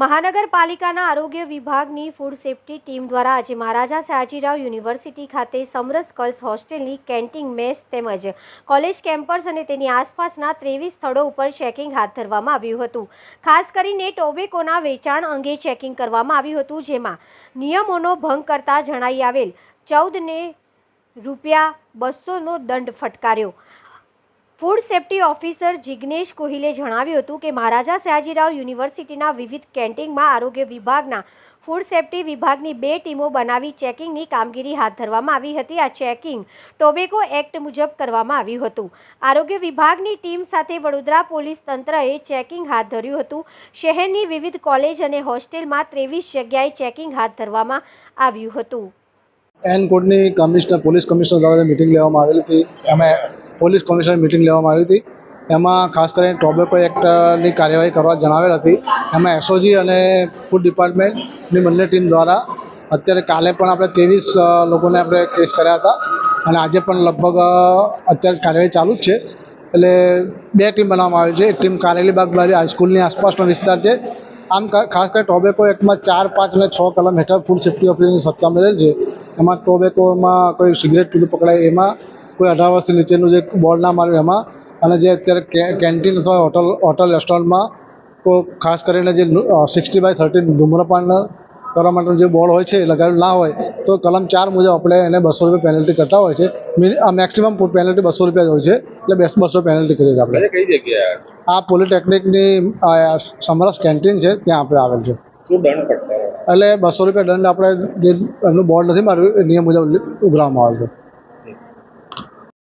મહાનગરપાલિકાના આરોગ્ય વિભાગની ફૂડ સેફ્ટી ટીમ દ્વારા આજે મહારાજા સયાજીરાવ યુનિવર્સિટી ખાતે સમરસ ગર્લ્સ હોસ્ટેલની કેન્ટીન, મેસ તેમજ કોલેજ કેમ્પસ અને તેની આસપાસના 23 સ્થળો ઉપર ચેકિંગ હાથ ધરવામાં આવ્યું હતું। ખાસ કરીને ટોબેકોના વેચાણ અંગે ચેકિંગ કરવામાં આવ્યું હતું, જેમાં નિયમોનો ભંગ કરતા જણાઈ આવેલ 14ને ₹200નો દંડ ફટકાર્યો। ફૂડ સેફ્ટી ઓફિસર જિગ્નેશ કોહિલે જણાવ્યું હતું કે મહારાજા સયાજીરાવ યુનિવર્સિટીના વિવિધ કેન્ટીનમાં આરોગ્ય વિભાગના ફૂડ સેફ્ટી વિભાગની 2 ટીમો બનાવી ચેકિંગની કામગીરી હાથ ધરવામાં આવી હતી। આ ચેકિંગ ટોબેકો એક્ટ મુજબ કરવામાં આવ્યું હતું। આરોગ્ય વિભાગની ટીમ સાથે વડોદરા પોલીસ તંત્રએ ચેકિંગ હાથ ધર્યું હતું। શહેરની વિવિધ કોલેજ અને હોસ્ટેલમાં 23 જગ્યાએ ચેકિંગ હાથ ધરવામાં આવ્યું હતું। એન કોડની કમિશનર પોલીસ કમિશનર દ્વારા મીટિંગ લેવામાં આવેલી હતી। એમાં પોલીસ કમિશનર મીટિંગ લેવામાં આવી હતી। એમાં ખાસ કરીને ટોબેકો એક્ટની કાર્યવાહી કરવા જણાવેલ હતી। એમાં એસઓજી અને ફૂડ ડિપાર્ટમેન્ટની બંને ટીમ દ્વારા અત્યારે કાલે પણ આપણે 23 લોકોને આપણે કેસ કર્યા હતા અને આજે પણ લગભગ અત્યારે કાર્યવાહી ચાલુ જ છે। એટલે 2 ટીમ બનાવવામાં આવી છે। એક ટીમ કારેલીબાગ બારી હાઈસ્કૂલની આસપાસનો વિસ્તાર છે। આમ ખાસ કરીને ટોબેકો એક્ટમાં 4, 5 અને 6 કલમ હેઠળ ફૂડ સેફ્ટી ઓફિસરની સત્તા મળેલ છે। એમાં ટોબેકોમાં કોઈ સિગરેટ પીધું પકડાય એમાં, કોઈ 18 વર્ષથી નીચેનું જે બોર્ડ ના માર્યું એમાં, અને જે અત્યારે કેન્ટીન અથવા હોટલ રેસ્ટોરન્ટમાં ખાસ કરીને જે 60/30 ધૂમ્રપાન કરવા માટેનું જે બોર્ડ હોય છે એ લગાવેલું ના હોય તો કલમ 4 મુજબ આપણે એને ₹200 પેનલ્ટી કરતા હોય છે। મેક્સિમમ પેનલ્ટી ₹200 જ હોય છે, એટલે ₹200 પેનલ્ટી કરીએ છીએ આપણે। કઈ જગ્યાએ આ પોલિટેકનિકની સમરસ કેન્ટીન છે, ત્યાં આપણે આવેલ છે। શું દંડ ફટકારો? એટલે ₹200 દંડ આપણે જે એમનું બોર્ડ નથી માર્યું એ નિયમ મુજબ ઉઘરાવવામાં આવેલ છે।